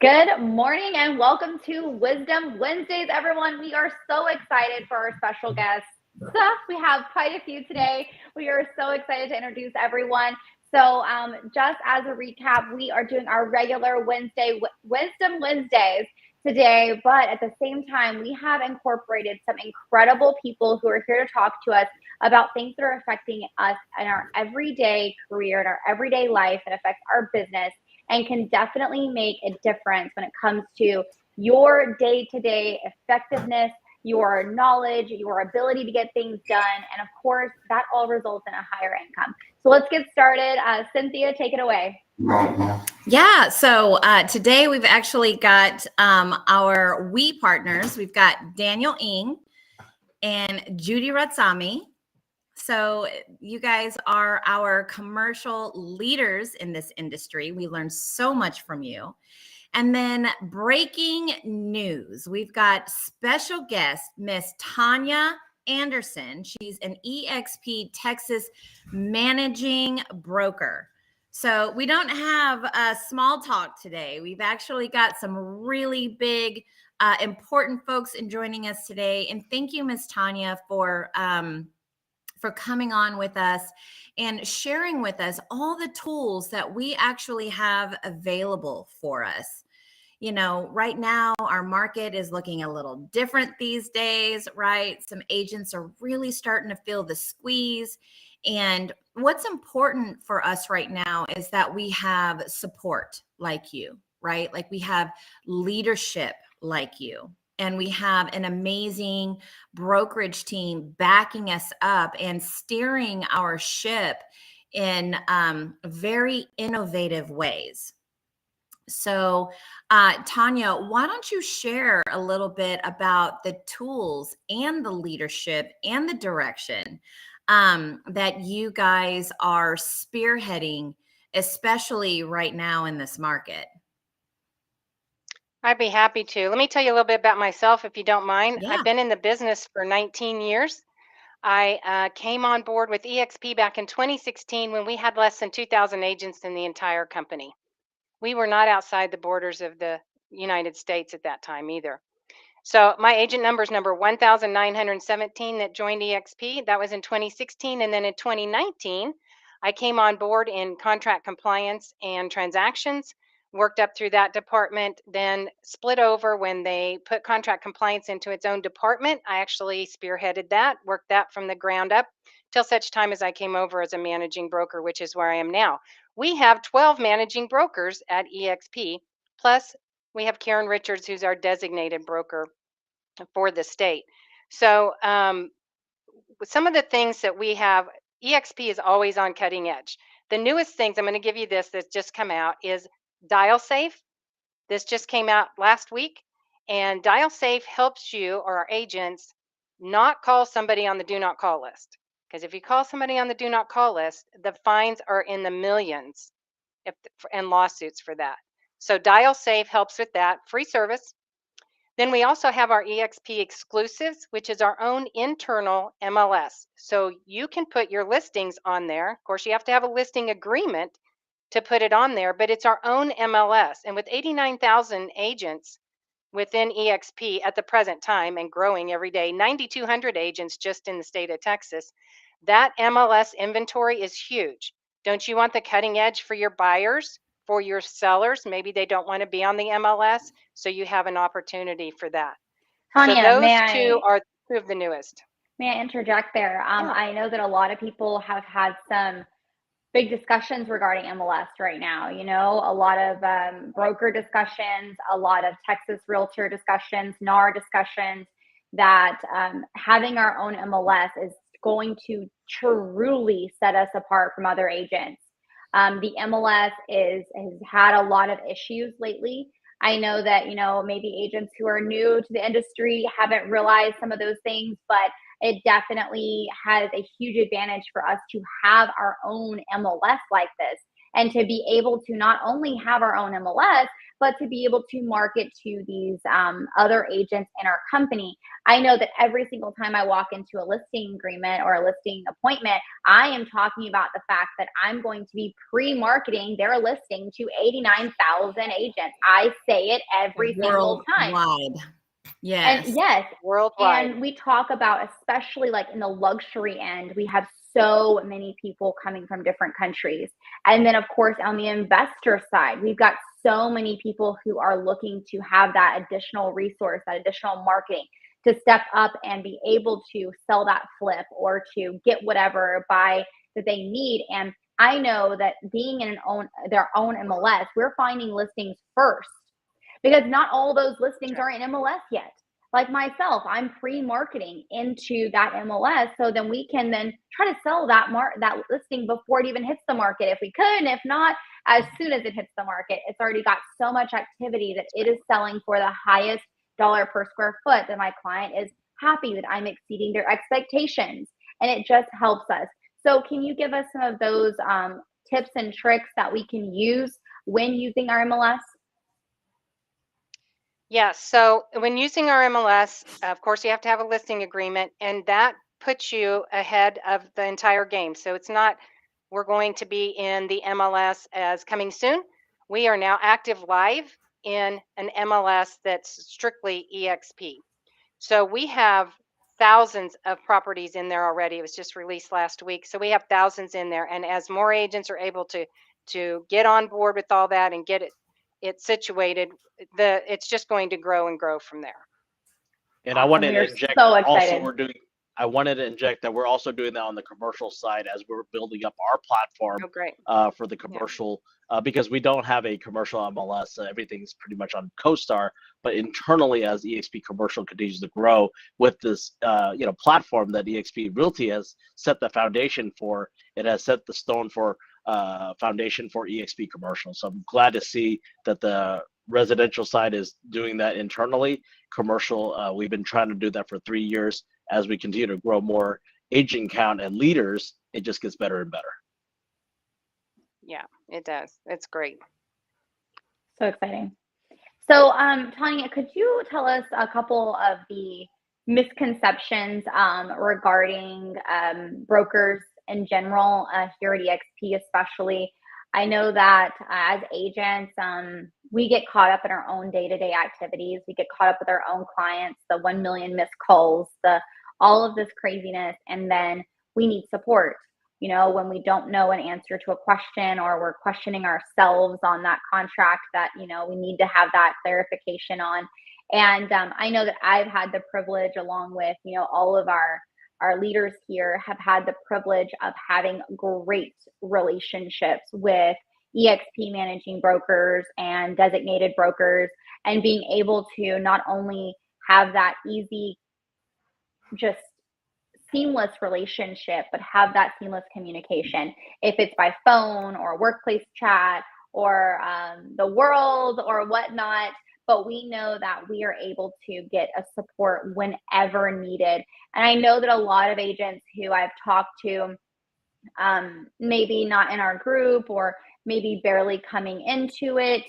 Good morning and welcome to Wisdom Wednesdays, everyone. We are so excited for our special guests. We have quite a few today. We are so excited to introduce everyone. So just as a recap, we are doing our regular Wisdom Wednesdays today, but at the same time, we have incorporated some incredible people who are here to talk to us about things that are affecting us in our everyday career, in our everyday life, that affects our business and can definitely make a difference when it comes to your day-to-day effectiveness, your knowledge, your ability to get things done. And of course, that all results in a higher income. So let's get started. Cynthia, take it away. Yeah, so today we've actually got our We partners. We've got Daniel Ng and Judy Ratsami. So you guys are our commercial leaders in this industry. We learned so much from you. And then breaking news, we've got special guest, Miss Tanja Anderson. She's an eXp Texas managing broker. So we don't have a small talk today. We've actually got some really big, important folks in joining us today. And thank you, Miss Tanja, for coming on with us and sharing with us all the tools that we actually have available for us. You know, right now our market is looking a little different these days, right? Some agents are really starting to feel the squeeze. And what's important for us right now is that we have support like you, right? Like we have leadership like you. And we have an amazing brokerage team backing us up and steering our ship in very innovative ways. So, Tanja, why don't you share a little bit about the tools and the leadership and the direction that you guys are spearheading, especially right now in this market? I'd be happy to. Let me tell you a little bit about myself, if you don't mind. Yeah. I've been in the business for 19 years. I came on board with eXp back in 2016 when we had less than 2,000 agents in the entire company. We were not outside the borders of the United States at that time either. So my agent number is number 1,917 that joined eXp. That was in 2016. And then in 2019, I came on board in contract compliance and transactions, worked up through that department, then split over when they put contract compliance into its own department. I actually spearheaded that, worked that from the ground up till such time as I came over as a managing broker, which is where I am now. We have 12 managing brokers at eXp, plus we have Karen Richards, who's our designated broker for the state. So some of the things that we have, eXp is always on cutting edge. The newest things, I'm going to give you this that's just come out, is Dial Safe. This just came out last week. And Dial Safe helps you or our agents not call somebody on the do not call list. Because if you call somebody on the do not call list, the fines are in the millions and lawsuits for that. So Dial Safe helps with that. Free service. Then we also have our eXp exclusives, which is our own internal MLS. So you can put your listings on there. Of course, you have to have a listing agreement to put it on there, but it's our own MLS. And with 89,000 agents within eXp at the present time and growing every day, 9,200 agents just in the state of Texas, that MLS inventory is huge. Don't you want the cutting edge for your buyers, for your sellers? Maybe they don't want to be on the MLS, so you have an opportunity for that. Tanja, so those two are two of the newest. May I interject there? Yeah. I know that a lot of people have had some big discussions regarding MLS right now. You know, a lot of broker discussions, a lot of Texas realtor discussions, NAR discussions, that having our own MLS is going to truly set us apart from other agents. The MLS has had a lot of issues lately. I know that, you know, maybe agents who are new to the industry haven't realized some of those things, but it definitely has a huge advantage for us to have our own MLS like this. and to be able to not only have our own MLS, but to be able to market to these other agents in our company. I know that every single time I walk into a listing agreement or a listing appointment, I am talking about the fact that I'm going to be pre-marketing their listing to 89,000 agents. I say it every single time. Worldwide. And Yes. yes, Worldwide. and we talk about, especially like in the luxury end, we have so many people coming from different countries. And then, of course, on the investor side, we've got so many people who are looking to have that additional resource, that additional marketing to step up and be able to sell that flip or to get whatever buy that they need. And I know that being in their own MLS, we're finding listings first because not all those listings are in MLS yet. Like myself, I'm pre-marketing into that MLS, so then we can then try to sell that listing before it even hits the market if we could, and if not, as soon as it hits the market, it's already got so much activity that it is selling for the highest dollar per square foot, that my client is happy that I'm exceeding their expectations, and it just helps us. So can you give us some of those tips and tricks that we can use when using our MLS? Yeah, so when using our MLS, of course, you have to have a listing agreement, and that puts you ahead of the entire game. So it's not, we're going to be in the MLS as coming soon. We are now active live in an MLS that's strictly eXp. So we have thousands of properties in there already. It was just released last week. So we have thousands in there. And as more agents are able to get on board with all that and get it situated, it's just going to grow and grow from there. And I Awesome. wanted We to are inject so also excited. I wanted to inject that we're also doing that on the commercial side as we're building up our platform Oh, great. for the commercial because we don't have a commercial MLS. Everything's pretty much on CoStar, but internally as eXp Commercial continues to grow with this platform that eXp Realty has set the foundation for, it has set the stone for foundation for eXp Commercial. So I'm glad to see that the residential side is doing that internally. Commercial, we've been trying to do that for 3 years. As we continue to grow more agent count and leaders, it just gets better and better. Yeah, it does. It's great. So exciting. So, Tanya, could you tell us a couple of the misconceptions regarding brokers in general here at eXp, especially? I know that as agents, we get caught up in our own day-to-day activities. We get caught up with our own clients, the 1 million missed calls, all of this craziness, and then we need support. When we don't know an answer to a question or we're questioning ourselves on that contract that, we need to have that clarification on. And I know that I've had the privilege, along with, all of our leaders here have had the privilege of having great relationships with eXp managing brokers and designated brokers, and being able to not only have that easy, just seamless relationship, but have that seamless communication, if it's by phone or workplace chat or the world or whatnot. But we know that we are able to get a support whenever needed. And I know that a lot of agents who I've talked to, maybe not in our group or maybe barely coming into it,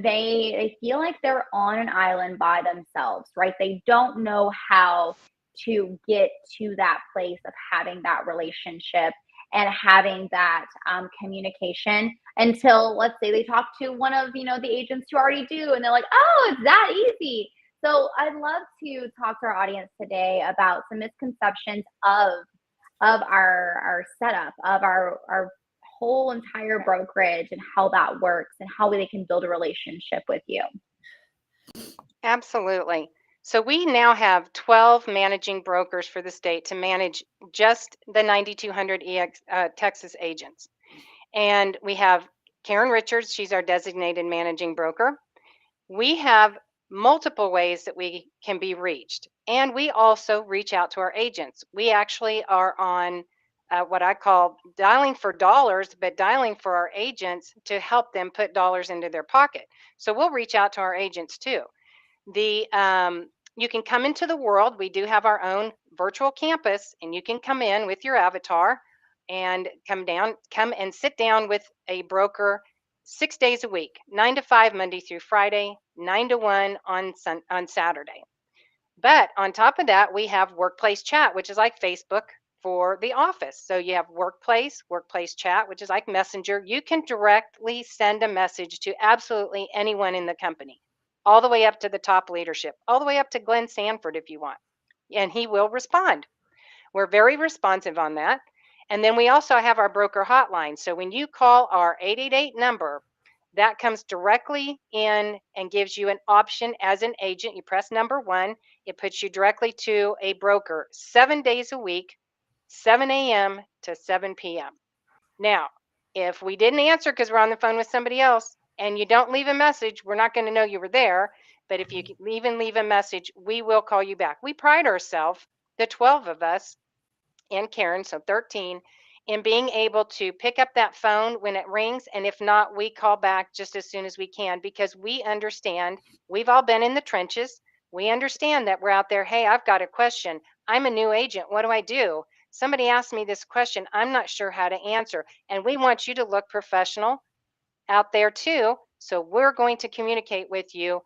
they feel like they're on an island by themselves, right? They don't know how to get to that place of having that relationship and having that communication until, let's say, they talk to one of the agents who already do, and they're like, oh, it's that easy. So I'd love to talk to our audience today about some misconceptions of our setup, of our whole entire brokerage, and how that works and how they can build a relationship with you. Absolutely. So we now have 12 managing brokers for the state to manage just the 9,200 Texas agents. And we have Karen Richards, she's our designated managing broker. We have multiple ways that we can be reached. And we also reach out to our agents. We actually are on what I call dialing for dollars, but dialing for our agents to help them put dollars into their pocket. So we'll reach out to our agents too. You can come into the world. We do have our own virtual campus, and you can come in with your avatar. and come and sit down with a broker 6 days a week, 9 to 5 Monday through Friday, 9 to 1 on Saturday. But on top of that, we have workplace chat, which is like Facebook for the office. So you have workplace chat, which is like Messenger. You can directly send a message to absolutely anyone in the company, all the way up to the top leadership, all the way up to Glenn Sanford if you want, and he will respond. We're very responsive on that. And then we also have our broker hotline. So when you call our 888 number, that comes directly in and gives you an option as an agent. You press number 1, it puts you directly to a broker 7 days a week, 7 a.m. to 7 p.m. Now, if we didn't answer because we're on the phone with somebody else and you don't leave a message, we're not going to know you were there. But if you even leave a message, we will call you back. We pride ourselves, the 12 of us, and Karen, so 13, in being able to pick up that phone when it rings. And if not, we call back just as soon as we can, because we understand we've all been in the trenches. We understand that we're out there. Hey, I've got a question. I'm a new agent. What do I do? Somebody asked me this question. I'm not sure how to answer. And we want you to look professional out there too. So we're going to communicate with you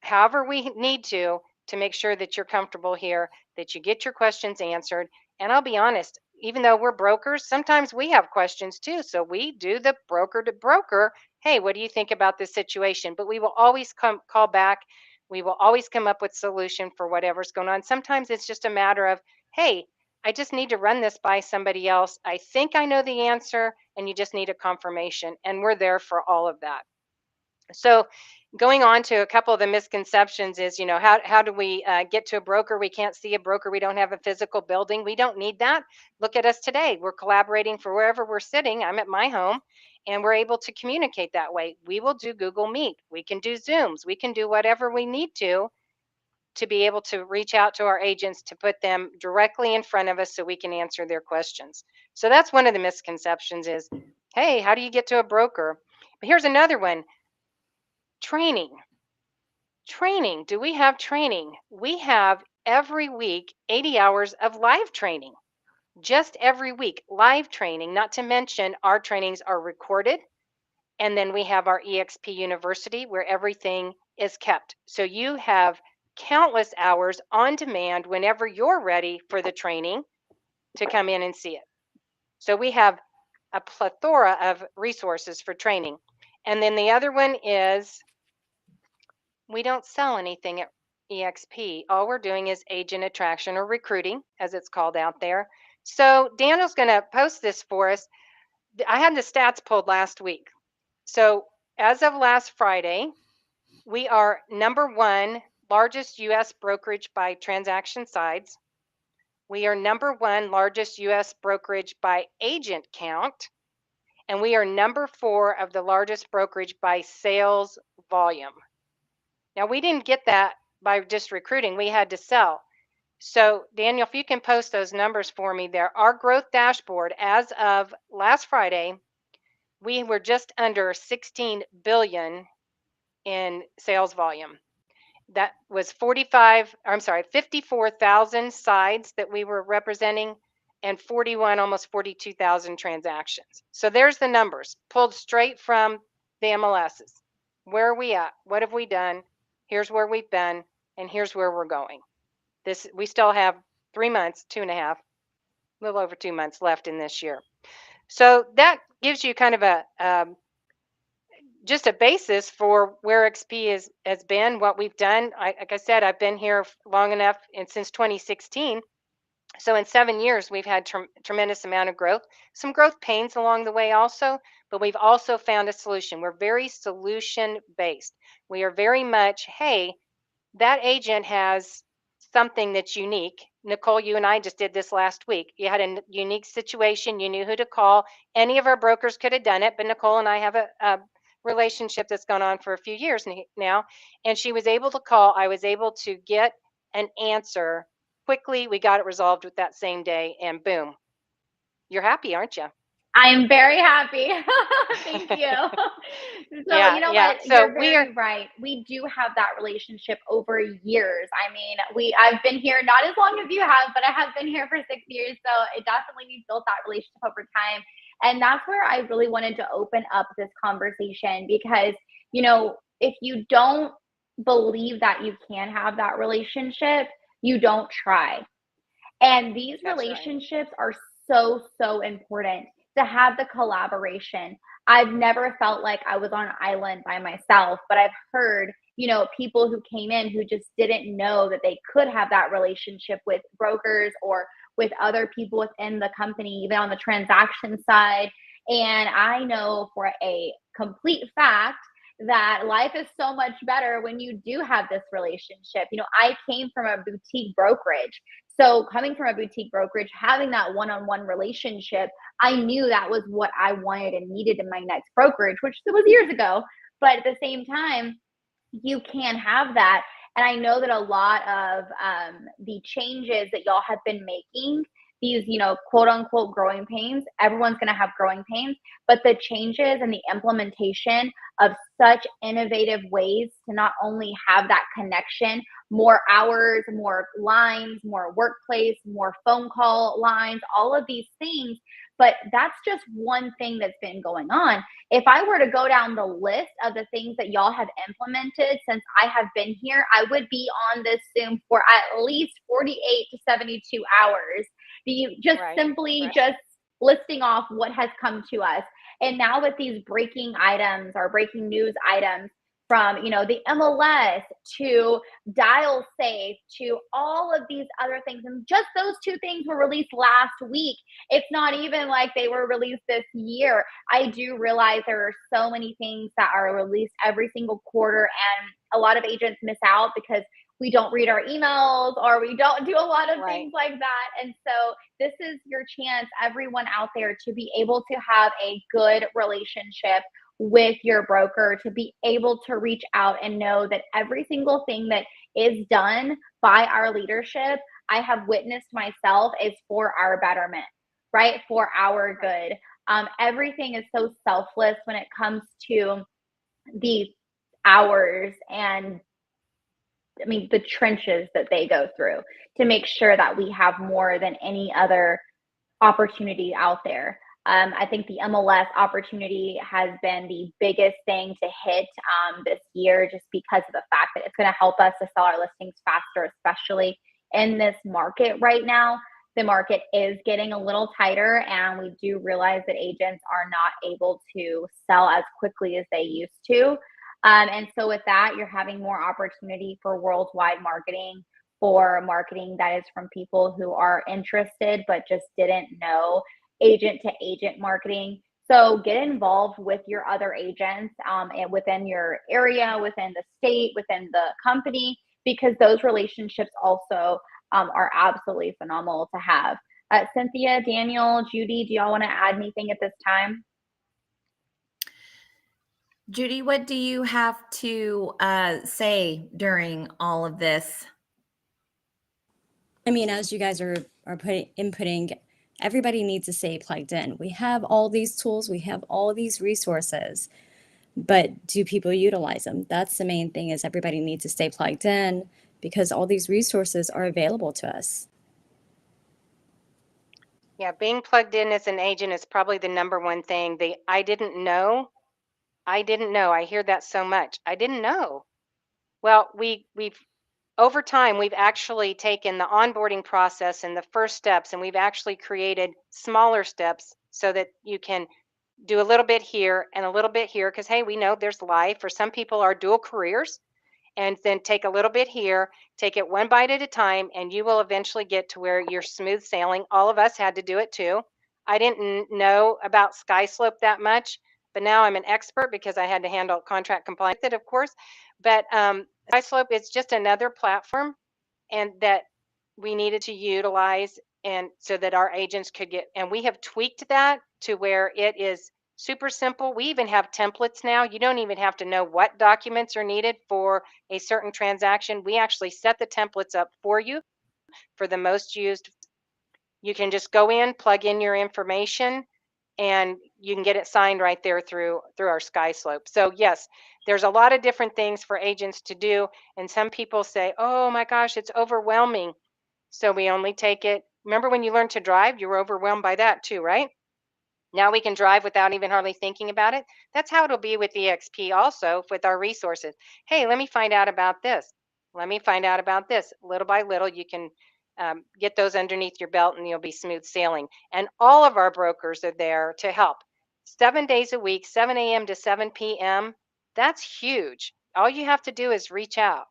however we need to make sure that you're comfortable here, that you get your questions answered. And I'll be honest, even though we're brokers, sometimes we have questions too. So we do the broker to broker. Hey, what do you think about this situation? But we will always call back. We will always come up with solution for whatever's going on. Sometimes it's just a matter of, hey, I just need to run this by somebody else. I think I know the answer, and you just need a confirmation. And we're there for all of that. So going on to a couple of the misconceptions is, how do we get to a broker? We can't see a broker. We don't have a physical building. We don't need that. Look at us today. We're collaborating for wherever we're sitting. I'm at my home, and we're able to communicate that way. We will do Google Meet. We can do Zooms. We can do whatever we need to be able to reach out to our agents, to put them directly in front of us so we can answer their questions. So that's one of the misconceptions is, hey, how do you get to a broker? But here's another one. Training. Do we have training? We have every week 80 hours of live training. Just every week, live training, not to mention our trainings are recorded. And then we have our eXp University where everything is kept. So you have countless hours on demand whenever you're ready for the training to come in and see it. So we have a plethora of resources for training. And then the other one is, we don't sell anything at eXp. All we're doing is agent attraction or recruiting, as it's called out there. So Daniel's going to post this for us. I had the stats pulled last week. So as of last Friday, we are number 1 largest U.S. brokerage by transaction size. We are number 1 largest U.S. brokerage by agent count. And we are number 4 of the largest brokerage by sales volume. Now, we didn't get that by just recruiting. We had to sell. So, Daniel, if you can post those numbers for me there. Our growth dashboard, as of last Friday, we were just under 16 billion in sales volume. That was 54,000 sides that we were representing, and almost 42,000 transactions. So there's the numbers pulled straight from the MLSs. Where are we at? What have we done? Here's where we've been, and here's where we're going. We still have 3 months, 2.5, a little over 2 months left in this year. So that gives you kind of just a basis for where XP has been, what we've done. Like I said, I've been here long enough, and since 2016. So in 7 years, we've had tremendous amount of growth, some growth pains along the way also, but we've also found a solution. We're very solution based. We are very much, hey, that agent has something that's unique. Nicole, you and I just did this last week. You had a unique situation. You knew who to call. Any of our brokers could have done it, but Nicole and I have a relationship that's gone on for a few years now, and she was able to call. I was able to get an answer quickly. We got it resolved with that same day, and boom, you're happy, aren't you? I'm very happy. Thank you. So, Yeah, you know yeah. what? So You're we are very right. We do have that relationship over years. I mean, I've been here not as long as you have, but I have been here for 6 years. So it definitely we've built that relationship over time. And that's where I really wanted to open up this conversation because, if you don't believe that you can have that relationship, you don't try. And these That's right. relationships are so, so important to have the collaboration. I've never felt like I was on an island by myself, but I've heard, people who came in who just didn't know that they could have that relationship with brokers or with other people within the company, even on the transaction side. And I know for a complete fact that life is so much better when you do have this relationship. I came from a boutique brokerage. So coming from a boutique brokerage, having that one-on-one relationship, I knew that was what I wanted and needed in my next brokerage, which was years ago. But at the same time, you can have that. And I know that a lot of the changes that y'all have been making, these, quote unquote growing pains, everyone's going to have growing pains, but the changes and the implementation of such innovative ways to not only have that connection, more hours, more lines, more workplace, more phone call lines, all of these things. But that's just one thing that's been going on. If I were to go down the list of the things that y'all have implemented since I have been here, I would be on this Zoom for at least 48 to 72 hours. You just right, simply right. just listing off what has come to us. And now with these breaking items or breaking news items from, the MLS to dial safe to all of these other things. And just those two things were released last week. It's not even like they were released this year. I do realize there are so many things that are released every single quarter, and a lot of agents miss out because we don't read our emails or we don't do a lot of Right. things like that. And so this is your chance, everyone out there, to be able to have a good relationship with your broker, to be able to reach out and know that every single thing that is done by our leadership, I have witnessed myself, is for our betterment, right? For our good. Everything is so selfless when it comes to the hours and the trenches that they go through to make sure that we have more than any other opportunity out there. I think the MLS opportunity has been the biggest thing to hit this year, just because of the fact that it's going to help us to sell our listings faster, especially in this market right now. The market is getting a little tighter, and we do realize that agents are not able to sell as quickly as they used to. And so with that, you're having more opportunity for worldwide marketing, for marketing that is from people who are interested but just didn't know, agent to agent marketing. So get involved with your other agents and within your area, within the state, within the company, because those relationships also are absolutely phenomenal to have. Cynthia, Daniel, Judy, do y'all want to add anything at this time? Judy, what do you have to say during all of this? I mean, as you guys are inputting, everybody needs to stay plugged in. We have all these tools, we have all these resources, but do people utilize them? That's the main thing, is everybody needs to stay plugged in because all these resources are available to us. Yeah, being plugged in as an agent is probably the number one thing. I didn't know. I didn't know. I hear that so much. I didn't know. Well, we've over time, we've actually taken the onboarding process and the first steps, and we've actually created smaller steps so that you can do a little bit here and a little bit here. Because, hey, we know there's life. For some people, are dual careers. And then take a little bit here, take it one bite at a time, and you will eventually get to where you're smooth sailing. All of us had to do it too. I didn't know about SkySlope that much, but now I'm an expert because I had to handle contract compliance with it, of course. But SkySlope is just another platform, and that we needed to utilize, and so that our agents could get, and we have tweaked that to where it is super simple. We even have templates now. You don't even have to know what documents are needed for a certain transaction. We actually set the templates up for you for the most used. You can just go in, plug in your information, and you can get it signed right there through our SkySlope. So yes, there's a lot of different things for agents to do, and some people say, oh my gosh, it's overwhelming. So we only take it. Remember when you learned to drive, you were overwhelmed by that too, right? Now we can drive without even hardly thinking about it. That's how it'll be with eXp also with our resources. Hey, let me find out about this. Let me find out about this. Little by little, you can get those underneath your belt and you'll be smooth sailing. And all of our brokers are there to help. 7 days a week, 7 a.m. to 7 p.m. That's huge. All you have to do is reach out.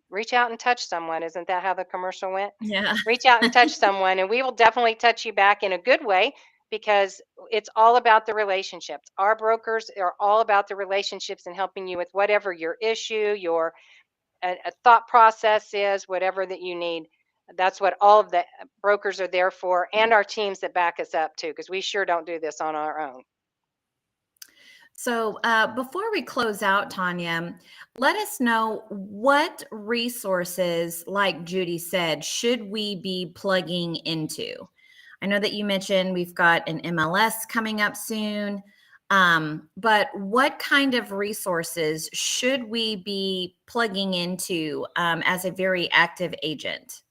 Reach out and touch someone. Isn't that how the commercial went? Yeah. Reach out and touch someone, and we will definitely touch you back in a good way, because it's all about the relationships. Our brokers are all about the relationships and helping you with whatever your issue, your a thought process is, whatever that you need. That's what all of the brokers are there for, and our teams that back us up too, because we sure don't do this on our own. So before we close out, Tanja, let us know what resources, like Judy said, should we be plugging into? I know that you mentioned we've got an MLS coming up soon, but what kind of resources should we be plugging into as a very active agent?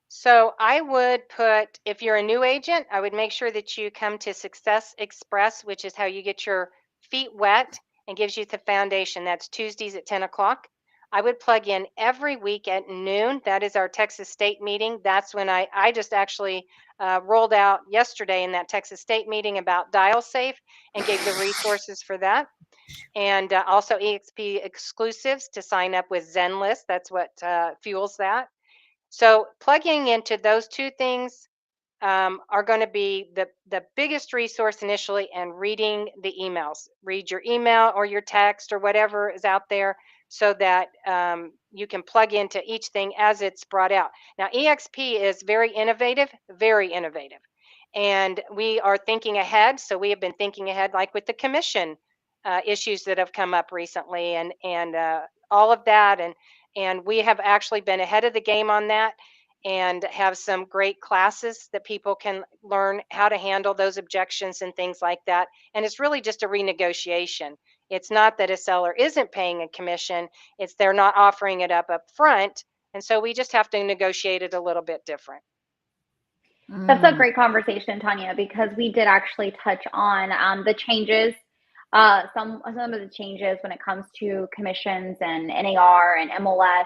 So I would put, if you're a new agent, I would make sure that you come to Success Express, which is how you get your feet wet and gives you the foundation. That's Tuesdays at 10 o'clock. I would plug in every week at noon. That is our Texas State meeting. That's when I just actually rolled out yesterday in that Texas State meeting about Dial Safe and gave the resources for that. And also eXp exclusives to sign up with Zenlist. That's what fuels that. So plugging into those two things are going to be the biggest resource initially, and reading the emails. Read your email or your text or whatever is out there, so that you can plug into each thing as it's brought out. Now, eXp is very innovative, and we are thinking ahead. So we have been thinking ahead, like with the commission issues that have come up recently, and all of that, and we have actually been ahead of the game on that, and have some great classes that people can learn how to handle those objections and things like that. And it's really just a renegotiation. It's not that a seller isn't paying a commission, it's they're not offering it up front. And so we just have to negotiate it a little bit different. That's a great conversation, Tanja, because we did actually touch on the changes, some of the changes when it comes to commissions and NAR and MLS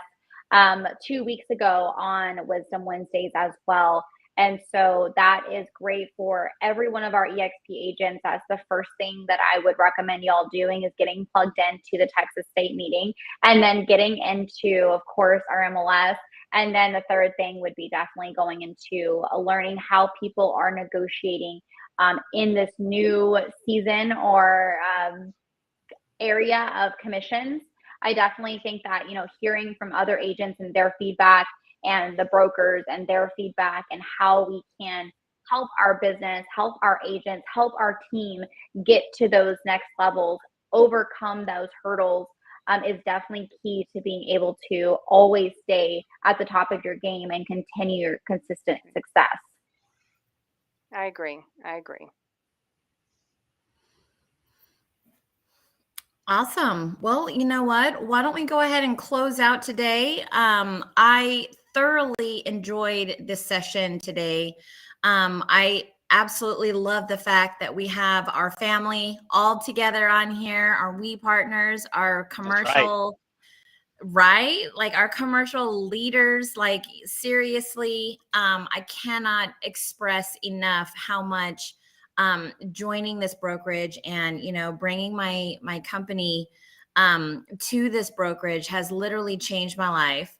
2 weeks ago on Wisdom Wednesdays as well. And so that is great for every one of our eXp agents. That's the first thing that I would recommend y'all doing, is getting plugged into the Texas State meeting, and then getting into, of course, our MLS. And then the third thing would be definitely going into learning how people are negotiating in this new season or area of commissions. I definitely think that, hearing from other agents and their feedback, and the brokers and their feedback, and how we can help our business, help our agents, help our team get to those next levels, overcome those hurdles, is definitely key to being able to always stay at the top of your game and continue your consistent success. I agree. Awesome. Well, you know what? Why don't we go ahead and close out today? I thoroughly enjoyed this session today. I absolutely love the fact that we have our family all together on here, our We partners, our commercial, right? Like our commercial leaders. Like seriously, I cannot express enough how much joining this brokerage and, bringing my company to this brokerage has literally changed my life.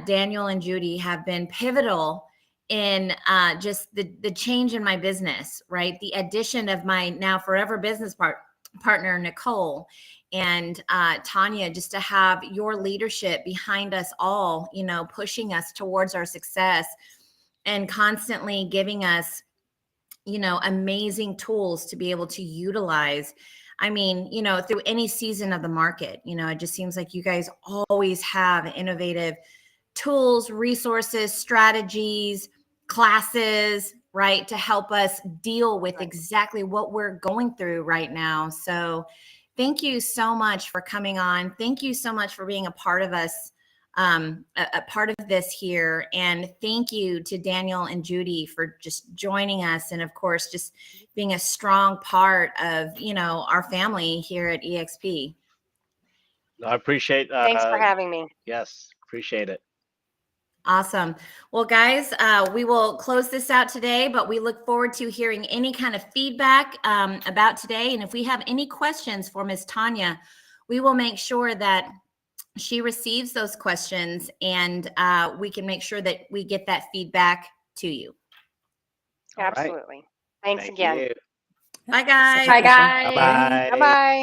Daniel and Judy have been pivotal in just the change in my business, right? The addition of my now forever business partner, Nicole, and Tanja, just to have your leadership behind us all, pushing us towards our success and constantly giving us amazing tools to be able to utilize. I mean, through any season of the market, it just seems like you guys always have innovative tools, resources, strategies, classes, right, to help us deal with Right. exactly what we're going through right now. So thank you so much for coming on. Thank you so much for being a part of us, a part of this here. And thank you to Daniel and Judy for just joining us. And of course, just being a strong part of, our family here at eXp. I appreciate. Thanks for having me. Yes, appreciate it. Awesome. Well, guys, we will close this out today, but we look forward to hearing any kind of feedback about today. And if we have any questions for Ms. Tanja, we will make sure that she receives those questions, and we can make sure that we get that feedback to you. All right. Absolutely. Thanks Thank again. you. Bye, guys. Bye, Pleasure. guys. Bye-bye. Bye-bye.